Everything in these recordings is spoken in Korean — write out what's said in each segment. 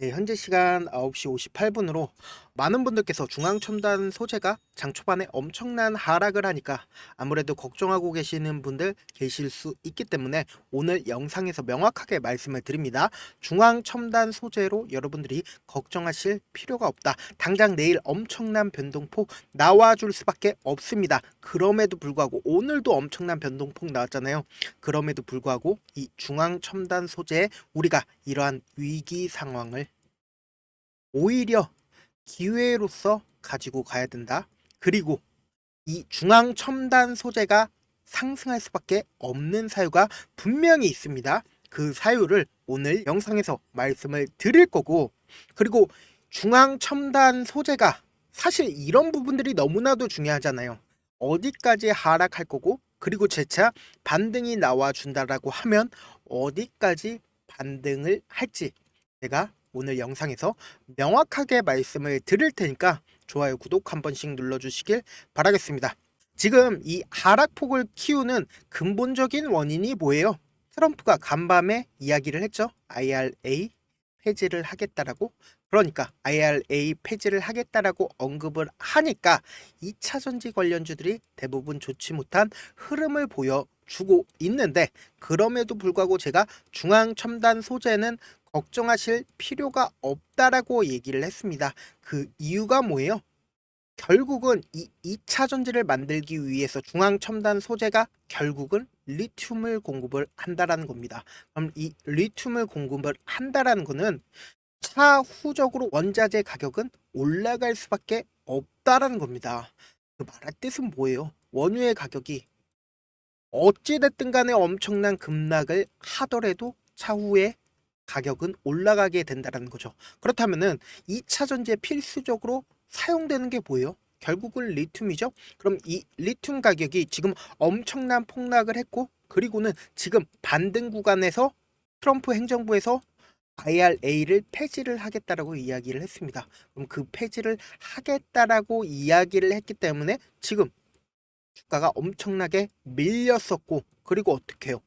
네, 현재 시간 9시 58분으로 많은 분들께서 중앙첨단 소재가 장 초반에 엄청난 하락을 하니까 아무래도 걱정하고 계시는 분들 계실 수 있기 때문에 오늘 영상에서 명확하게 말씀을 드립니다. 중앙첨단 소재로 여러분들이 걱정하실 필요가 없다. 당장 내일 엄청난 변동폭 나와줄 수밖에 없습니다. 그럼에도 불구하고 오늘도 엄청난 변동폭 나왔잖아요. 그럼에도 불구하고 이 중앙첨단 소재에 우리가 이러한 위기 상황을 오히려 기회로서 가지고 가야 된다. 그리고 이 중앙 첨단 소재가 상승할 수밖에 없는 사유가 분명히 있습니다. 그 사유를 오늘 영상에서 말씀을 드릴 거고, 그리고 중앙 첨단 소재가 사실 이런 부분들이 너무나도 중요하잖아요. 어디까지 하락할 거고, 그리고 재차 반등이 나와 준다라고 하면 어디까지 반등을 할지 제가 오늘 영상에서 명확하게 말씀을 드릴 테니까 좋아요, 구독 한 번씩 눌러주시길 바라겠습니다. 지금 이 하락폭을 키우는 근본적인 원인이 뭐예요? 트럼프가 간밤에 이야기를 했죠. IRA 폐지를 하겠다라고. 그러니까 IRA 폐지를 하겠다라고 언급을 하니까 2차 전지 관련주들이 대부분 좋지 못한 흐름을 보여주고 있는데, 그럼에도 불구하고 제가 중앙첨단 소재는 걱정하실 필요가 없다라고 얘기를 했습니다. 그 이유가 뭐예요? 결국은 이 2차 전지를 만들기 위해서 중앙첨단 소재가 결국은 리튬을 공급을 한다라는 겁니다. 그럼 이 리튬을 공급을 한다라는 거는 차후적으로 원자재 가격은 올라갈 수밖에 없다라는 겁니다. 그 말할 뜻은 뭐예요? 원유의 가격이 어찌됐든 간에 엄청난 급락을 하더라도 차후에 가격은 올라가게 된다는 거죠. 그렇다면은 2차 전지에 필수적으로 사용되는 게 뭐예요? 결국은 리튬이죠. 그럼 이 리튬 가격이 지금 엄청난 폭락을 했고, 그리고는 지금 반등 구간에서 트럼프 행정부에서 IRA를 폐지를 하겠다라고 이야기를 했습니다. 그럼 그 폐지를 하겠다라고 이야기를 했기 때문에 지금 주가가 엄청나게 밀렸었고, 그리고 어떻게 해요?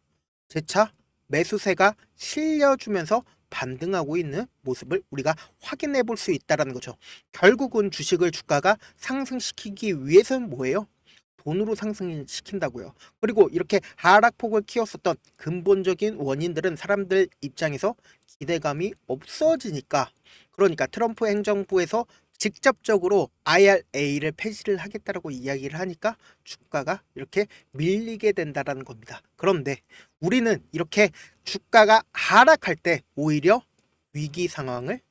재차 매수세가 실려주면서 반등하고 있는 모습을 우리가 확인해 볼 수 있다는 거죠. 결국은 주식을 주가가 상승시키기 위해서는 뭐예요? 돈으로 상승시킨다고요. 그리고 이렇게 하락폭을 키웠었던 근본적인 원인들은 사람들 입장에서 기대감이 없어지니까, 그러니까 트럼프 행정부에서 직접적으로 IRA를 폐지를 하겠다라고 이야기를 하니까 주가가 이렇게 밀리게 된다라는 겁니다. 그런데 우리는 이렇게 주가가 하락할 때 오히려 위기 상황을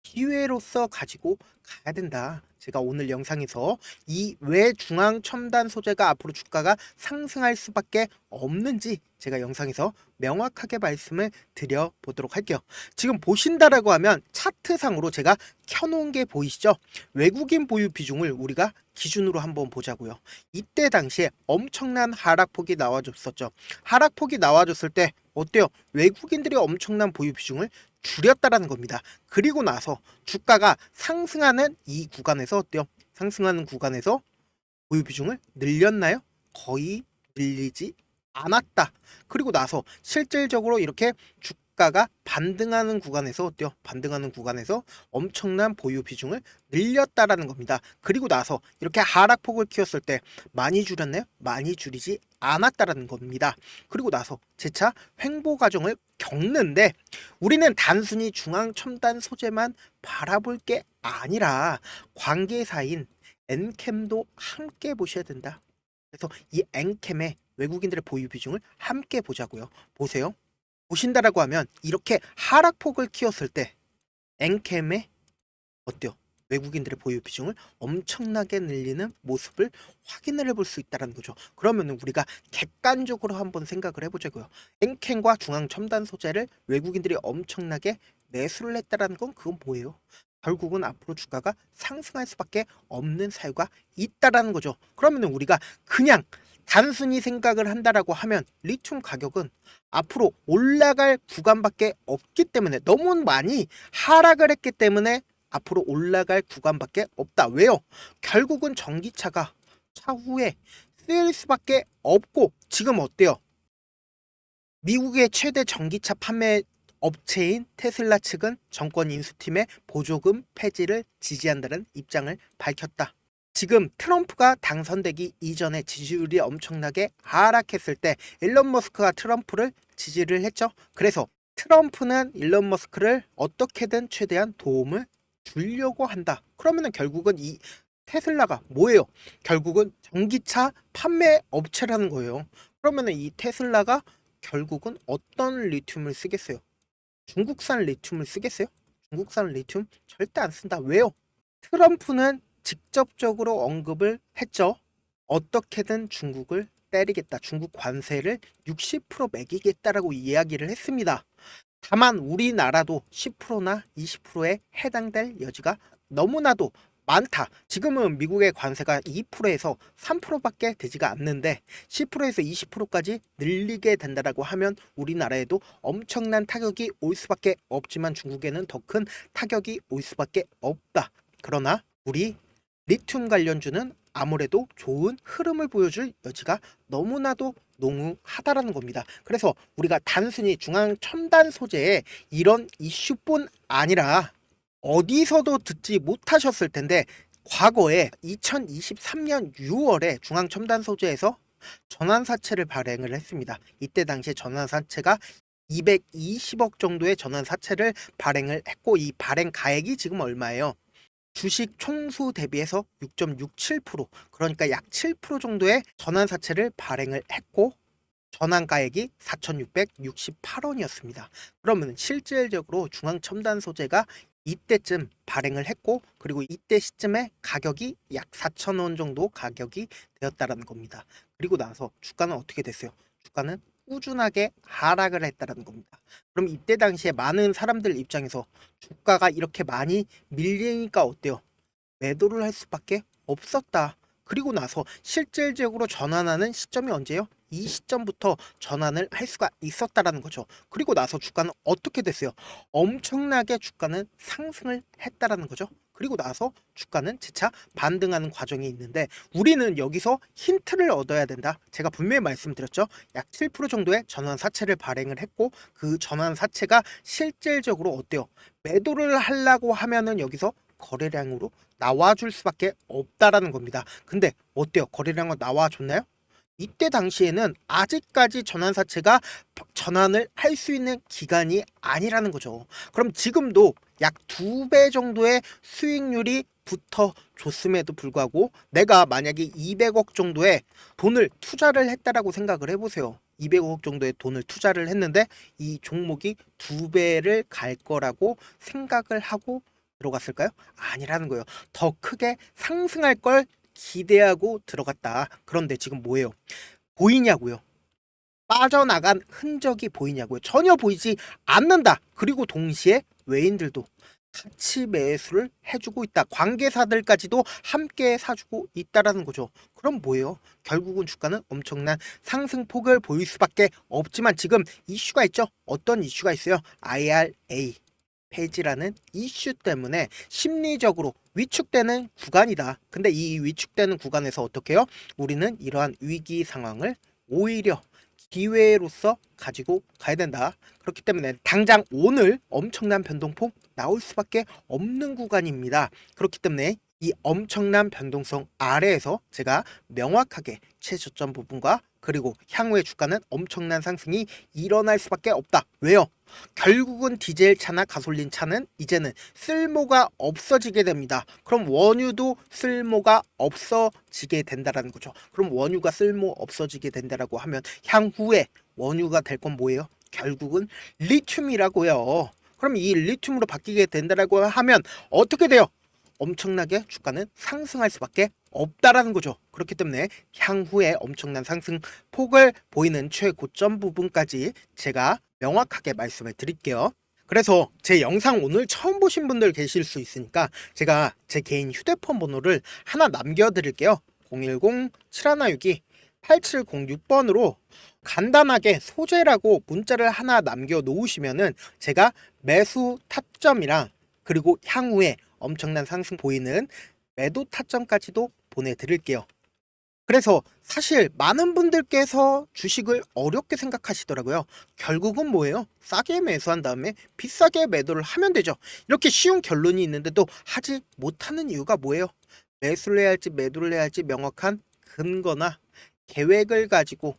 기회로서 가지고 가야 된다. 제가 오늘 영상에서 이 왜 중앙 첨단 소재가 앞으로 주가가 상승할 수밖에 없는지 제가 영상에서 명확하게 말씀을 드려 보도록 할게요. 지금 보신다라고 하면 차트상으로 제가 켜놓은 게 보이시죠? 외국인 보유 비중을 우리가 기준으로 한번 보자고요. 이때 당시에 엄청난 하락폭이 나와줬었죠. 하락폭이 나와줬을 때 어때요? 외국인들이 엄청난 보유 비중을 줄였다라는 겁니다. 그리고 나서 주가가 상승하는 이 구간에서 어때요? 상승하는 구간에서 보유 비중을 늘렸나요? 거의 늘리지 않았다. 그리고 나서 실질적으로 이렇게 주가가 반등하는 구간에서 어때요? 반등하는 구간에서 엄청난 보유 비중을 늘렸다라는 겁니다. 그리고 나서 이렇게 하락폭을 키웠을 때 많이 줄였나요? 많이 줄이지 않았다라는 겁니다. 그리고 나서 재차 횡보 과정을 겪는데, 우리는 단순히 중앙 첨단 소재만 바라볼 게 아니라 관계사인 엔캠도 함께 보셔야 된다. 그래서 이 엔캠의 외국인들의 보유 비중을 함께 보자고요. 보세요. 보신다라고 하면 이렇게 하락폭을 키웠을 때 엔캠의 어때요? 외국인들의 보유 비중을 엄청나게 늘리는 모습을 확인을 해볼 수 있다는 거죠. 그러면 우리가 객관적으로 한번 생각을 해보자고요. 엔캠과 중앙 첨단 소재를 외국인들이 엄청나게 매수를 했다는 건 그건 뭐예요? 결국은 앞으로 주가가 상승할 수밖에 없는 사유가 있다라는 거죠. 그러면 우리가 그냥 단순히 생각을 한다라고 하면 리튬 가격은 앞으로 올라갈 구간밖에 없기 때문에, 너무 많이 하락을 했기 때문에 앞으로 올라갈 구간밖에 없다. 왜요? 결국은 전기차가 차후에 쓰일 수밖에 없고, 지금 어때요? 미국의 최대 전기차 판매 업체인 테슬라 측은 정권 인수팀의 보조금 폐지를 지지한다는 입장을 밝혔다. 지금 트럼프가 당선되기 이전에 지지율이 엄청나게 하락했을 때 일론 머스크가 트럼프를 지지를 했죠. 그래서 트럼프는 일론 머스크를 어떻게든 최대한 도움을 주려고 한다. 그러면은 결국은 이 테슬라가 뭐예요? 결국은 전기차 판매 업체라는 거예요. 그러면은 이 테슬라가 결국은 어떤 리튬을 쓰겠어요? 중국산 리튬을 쓰겠어요? 중국산 리튬 절대 안 쓴다. 왜요? 트럼프는 직접적으로 언급을 했죠. 어떻게든 중국을 때리겠다. 중국 관세를 60% 매기겠다라고 이야기를 했습니다. 다만 우리나라도 10%나 20%에 해당될 여지가 너무나도 많다. 지금은 미국의 관세가 2%에서 3%밖에 되지가 않는데 10%에서 20%까지 늘리게 된다라고 하면 우리나라에도 엄청난 타격이 올 수밖에 없지만 중국에는 더 큰 타격이 올 수밖에 없다. 그러나 우리 리튬 관련주는 아무래도 좋은 흐름을 보여줄 여지가 너무나도 농후하다라는 겁니다. 그래서 우리가 단순히 중앙 첨단 소재의 이런 이슈뿐 아니라 어디서도 듣지 못하셨을 텐데 과거에 2023년 6월에 중앙 첨단 소재에서 전환사채를 발행을 했습니다. 이때 당시에 전환사채가 220억 정도의 전환사채를 발행을 했고 이 발행 가액이 지금 얼마예요? 주식 총수 대비해서 6.67% 그러니까 약 7% 정도의 전환사채를 발행을 했고 전환가액이 4,668원이었습니다. 그러면 실질적으로 중앙첨단 소재가 이때쯤 발행을 했고 그리고 이때 시점에 가격이 약 4,000원 정도 가격이 되었다라는 겁니다. 그리고 나서 주가는 어떻게 됐어요? 주가는 꾸준하게 하락을 했다라는 겁니다. 그럼 이때 당시에 많은 사람들 입장에서 주가가 이렇게 많이 밀리니까 어때요? 매도를 할 수밖에 없었다. 그리고 나서 실질적으로 전환하는 시점이 언제요? 이 시점부터 전환을 할 수가 있었다라는 거죠. 그리고 나서 주가는 어떻게 됐어요? 엄청나게 주가는 상승을 했다라는 거죠. 그리고 나서 주가는 재차 반등하는 과정이 있는데 우리는 여기서 힌트를 얻어야 된다. 제가 분명히 말씀드렸죠. 약 7% 정도의 전환사채를 발행을 했고 그 전환사채가 실질적으로 어때요? 매도를 하려고 하면은 여기서 거래량으로 나와줄 수밖에 없다라는 겁니다. 근데 어때요? 거래량은 나와줬나요? 이때 당시에는 아직까지 전환사채가 전환을 할 수 있는 기간이 아니라는 거죠. 그럼 지금도 약 2배 정도의 수익률이 붙어줬음에도 불구하고 내가 만약에 200억 정도의 돈을 투자를 했다라고 생각을 해보세요. 200억 정도의 돈을 투자를 했는데 이 종목이 2배를 갈 거라고 생각을 하고 들어갔을까요? 아니라는 거예요. 더 크게 상승할 걸 기대하고 들어갔다. 그런데 지금 뭐예요? 보이냐고요? 빠져나간 흔적이 보이냐고요? 전혀 보이지 않는다. 그리고 동시에 외인들도 같이 매수를 해주고 있다. 관계사들까지도 함께 사주고 있다라는 거죠. 그럼 뭐예요? 결국은 주가는 엄청난 상승폭을 보일 수밖에 없지만 지금 이슈가 있죠? 어떤 이슈가 있어요? IRA 폐지라는 이슈 때문에 심리적으로 위축되는 구간이다. 근데 이 위축되는 구간에서 어떻게 해요? 우리는 이러한 위기 상황을 오히려 기회로서 가지고 가야 된다. 그렇기 때문에 당장 오늘 엄청난 변동폭 나올 수밖에 없는 구간입니다. 그렇기 때문에 이 엄청난 변동성 아래에서 제가 명확하게 최저점 부분과 그리고 향후의 주가는 엄청난 상승이 일어날 수밖에 없다. 왜요? 결국은 디젤 차나 가솔린 차는 이제는 쓸모가 없어지게 됩니다. 그럼 원유도 쓸모가 없어지게 된다라는 거죠. 그럼 원유가 쓸모 없어지게 된다라고 하면 향후에 원유가 될 건 뭐예요? 결국은 리튬이라고요. 그럼 이 리튬으로 바뀌게 된다라고 하면 어떻게 돼요? 엄청나게 주가는 상승할 수밖에 없다라는 거죠. 그렇기 때문에 향후에 엄청난 상승폭을 보이는 최고점 부분까지 제가 명확하게 말씀을 드릴게요. 그래서 제 영상 오늘 처음 보신 분들 계실 수 있으니까 제가 제 개인 휴대폰 번호를 하나 남겨드릴게요. 010-7162-8706번으로 간단하게 소재라고 문자를 하나 남겨 놓으시면은 제가 매수 타점이랑 그리고 향후에 엄청난 상승 보이는 매도 타점까지도 보내드릴게요. 그래서 사실 많은 분들께서 주식을 어렵게 생각하시더라고요. 결국은 뭐예요? 싸게 매수한 다음에 비싸게 매도를 하면 되죠. 이렇게 쉬운 결론이 있는데도 하지 못하는 이유가 뭐예요? 매수를 해야 할지 매도를 해야 할지 명확한 근거나 계획을 가지고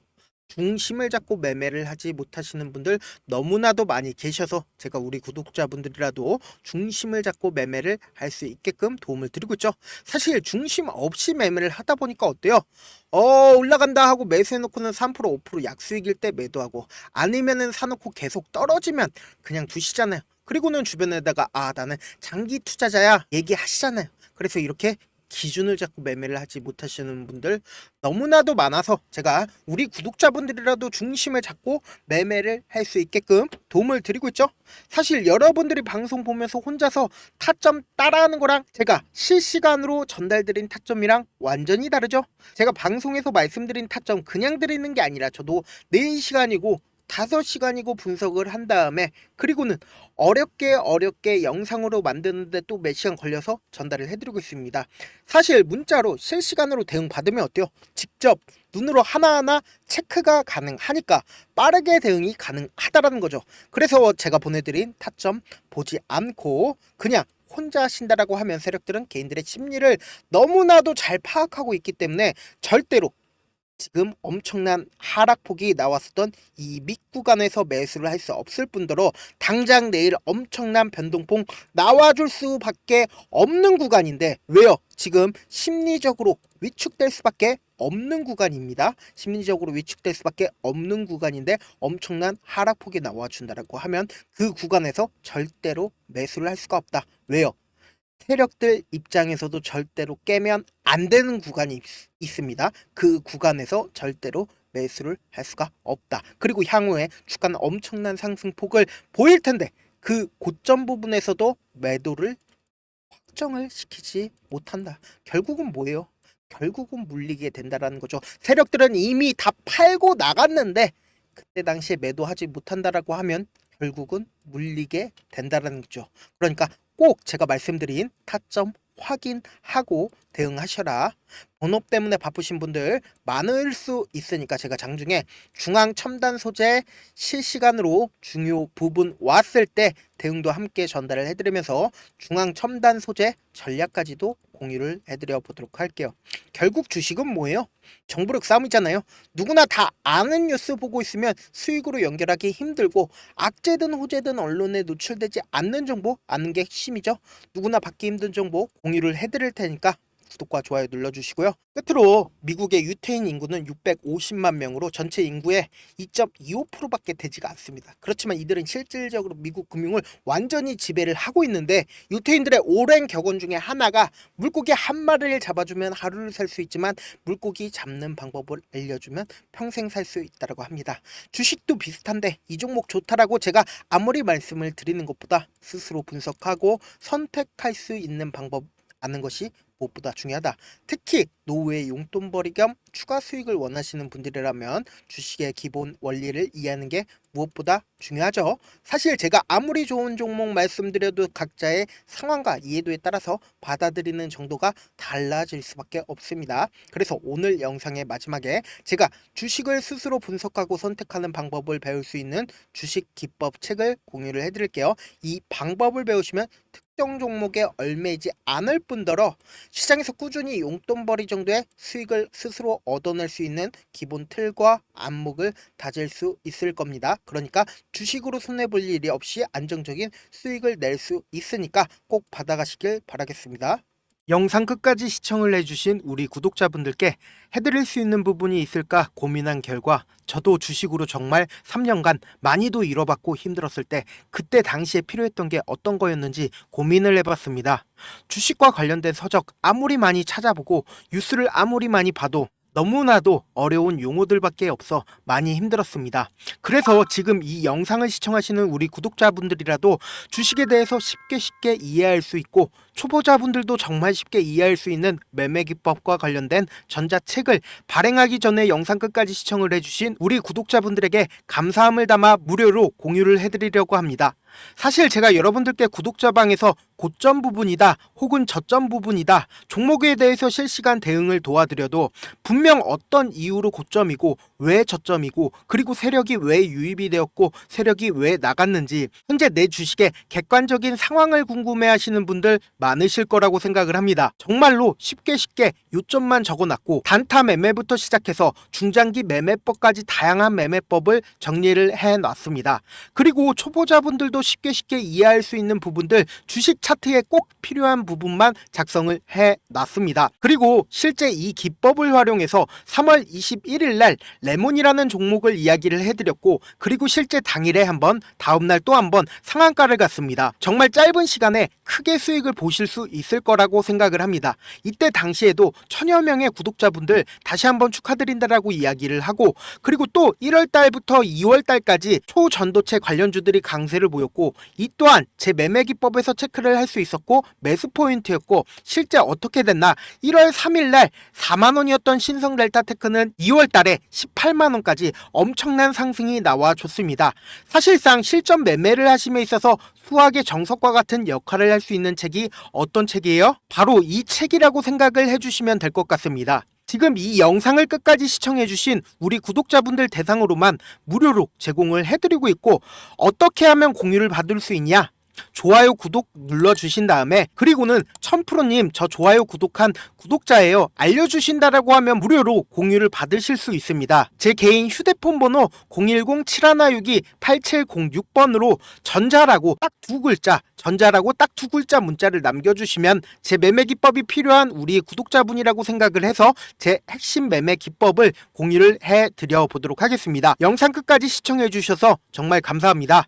중심을 잡고 매매를 하지 못하시는 분들 너무나도 많이 계셔서 제가 우리 구독자분들이라도 중심을 잡고 매매를 할 수 있게끔 도움을 드리고 있죠. 사실 중심 없이 매매를 하다 보니까 어때요? 올라간다 하고 매수해놓고는 3% 5% 약수익일 때 매도하고, 아니면은 사놓고 계속 떨어지면 그냥 두시잖아요. 그리고는 주변에다가 나는 장기 투자자야 얘기하시잖아요. 그래서 이렇게 기준을 잡고 매매를 하지 못하시는 분들 너무나도 많아서 제가 우리 구독자분들이라도 중심을 잡고 매매를 할 수 있게끔 도움을 드리고 있죠. 사실 여러분들이 방송 보면서 혼자서 타점 따라하는 거랑 제가 실시간으로 전달드린 타점이랑 완전히 다르죠. 제가 방송에서 말씀드린 타점 그냥 드리는 게 아니라 저도 4시간이고 5시간이고 분석을 한 다음에, 그리고는 어렵게 영상으로 만드는데 또 몇 시간 걸려서 전달을 해드리고 있습니다. 사실 문자로 실시간으로 대응 받으면 어때요? 직접 눈으로 하나하나 체크가 가능하니까 빠르게 대응이 가능하다라는 거죠. 그래서 제가 보내드린 타점 보지 않고 그냥 혼자 하신다라고 하면 세력들은 개인들의 심리를 너무나도 잘 파악하고 있기 때문에 절대로 지금 엄청난 하락폭이 나왔었던 이 밑구간에서 매수를 할 수 없을 뿐더러 당장 내일 엄청난 변동폭 나와줄 수밖에 없는 구간인데, 왜요? 지금 심리적으로 위축될 수밖에 없는 구간입니다. 심리적으로 위축될 수밖에 없는 구간인데 엄청난 하락폭이 나와준다라고 하면 그 구간에서 절대로 매수를 할 수가 없다. 왜요? 세력들 입장에서도 절대로 깨면 안 되는 구간이 있습니다. 그 구간에서 절대로 매수를 할 수가 없다. 그리고 향후에 주가는 엄청난 상승폭을 보일 텐데 그 고점 부분에서도 매도를 확정을 시키지 못한다. 결국은 뭐예요? 결국은 물리게 된다라는 거죠. 세력들은 이미 다 팔고 나갔는데 그때 당시에 매도하지 못한다라고 하면 결국은 물리게 된다라는 거죠. 그러니까 꼭 제가 말씀드린 타점 확인하고 대응하셔라. 본업 때문에 바쁘신 분들 많을 수 있으니까 제가 장중에 중앙 첨단 소재 실시간으로 중요 부분 왔을 때 대응도 함께 전달을 해드리면서 중앙 첨단 소재 전략까지도 공유를 해드려 보도록 할게요. 결국 주식은 뭐예요? 정보력 싸움이잖아요. 누구나 다 아는 뉴스 보고 있으면 수익으로 연결하기 힘들고, 악재든 호재든 언론에 노출되지 않는 정보 아는 게 핵심이죠. 누구나 받기 힘든 정보 공유를 해드릴 테니까 구독과 좋아요 눌러주시고요. 끝으로 미국의 유태인 인구는 650만 명으로 전체 인구의 2.25%밖에 되지가 않습니다. 그렇지만 이들은 실질적으로 미국 금융을 완전히 지배를 하고 있는데, 유태인들의 오랜 격언 중에 하나가 물고기 한 마리를 잡아주면 하루를 살 수 있지만 물고기 잡는 방법을 알려주면 평생 살 수 있다고 합니다. 주식도 비슷한데 이 종목 좋다라고 제가 아무리 말씀을 드리는 것보다 스스로 분석하고 선택할 수 있는 방법 아는 것이 무엇보다 중요하다. 특히 노후의 용돈벌이 겸 추가 수익을 원하시는 분들이라면 주식의 기본 원리를 이해하는 게 무엇보다 중요하죠. 사실 제가 아무리 좋은 종목 말씀드려도 각자의 상황과 이해도에 따라서 받아들이는 정도가 달라질 수밖에 없습니다. 그래서 오늘 영상의 마지막에 제가 주식을 스스로 분석하고 선택하는 방법을 배울 수 있는 주식 기법 책을 공유를 해드릴게요. 이 방법을 배우시면 특정 종목에 얽매이지 않을 뿐더러 시장에서 꾸준히 용돈벌이 정도의 수익을 스스로 얻어낼 수 있는 기본 틀과 안목을 다질 수 있을 겁니다. 그러니까 주식으로 손해볼 일이 없이 안정적인 수익을 낼 수 있으니까 꼭 받아가시길 바라겠습니다. 영상 끝까지 시청을 해주신 우리 구독자분들께 해드릴 수 있는 부분이 있을까 고민한 결과, 저도 주식으로 정말 3년간 많이도 잃어봤고 힘들었을 때 그때 당시에 필요했던 게 어떤 거였는지 고민을 해봤습니다. 주식과 관련된 서적 아무리 많이 찾아보고 뉴스를 아무리 많이 봐도 너무나도 어려운 용어들밖에 없어 많이 힘들었습니다. 그래서 지금 이 영상을 시청하시는 우리 구독자분들이라도 주식에 대해서 쉽게 이해할 수 있고, 초보자분들도 정말 쉽게 이해할 수 있는 매매 기법과 관련된 전자책을 발행하기 전에 영상 끝까지 시청을 해주신 우리 구독자분들에게 감사함을 담아 무료로 공유를 해드리려고 합니다. 사실 제가 여러분들께 구독자방에서 고점 부분이다 혹은 저점 부분이다 종목에 대해서 실시간 대응을 도와드려도 분명 어떤 이유로 고점이고 왜 저점이고 그리고 세력이 왜 유입이 되었고 세력이 왜 나갔는지 현재 내 주식의 객관적인 상황을 궁금해하시는 분들 많으실 거라고 생각을 합니다. 정말로 쉽게 요점만 적어놨고 단타 매매부터 시작해서 중장기 매매법까지 다양한 매매법을 정리를 해놨습니다. 그리고 초보자분들도 쉽게 이해할 수 있는 부분들 주식 차트에 꼭 필요한 부분만 작성을 해놨습니다. 그리고 실제 이 기법을 활용해서 3월 21일 날 레몬이라는 종목을 이야기를 해드렸고 그리고 실제 당일에 한번 다음날 또 한번 상한가를 갔습니다. 정말 짧은 시간에 크게 수익을 보실 수 있을 거라고 생각을 합니다. 이때 당시에도 천여 명의 구독자분들 다시 한번 축하드린다라고 이야기를 하고 그리고 또 1월 달부터 2월 달까지 초전도체 관련주들이 강세를 보였고 이 또한 제 매매 기법에서 체크를 할 수 있었고 매수 포인트였고 실제 어떻게 됐나 1월 3일 날 4만 원이었던 신성 델타테크는 2월 달에 18만 원까지 엄청난 상승이 나와줬습니다. 사실상 실전 매매를 하심에 있어서 수학의 정석과 같은 역할을 할 수 있는 책이 어떤 책이에요? 바로 이 책이라고 생각을 해주시면 될 것 같습니다. 지금 이 영상을 끝까지 시청해주신 우리 구독자분들 대상으로만 무료로 제공을 해드리고 있고 어떻게 하면 공유를 받을 수 있냐? 좋아요 구독 눌러주신 다음에 그리고는 1000%님 저 좋아요 구독한 구독자예요 알려주신다라고 하면 무료로 공유를 받으실 수 있습니다. 제 개인 휴대폰 번호 010-7162-8706번으로 전자라고 딱 두 글자 문자를 남겨주시면 제 매매 기법이 필요한 우리 구독자분이라고 생각을 해서 제 핵심 매매 기법을 공유를 해드려 보도록 하겠습니다. 영상 끝까지 시청해 주셔서 정말 감사합니다.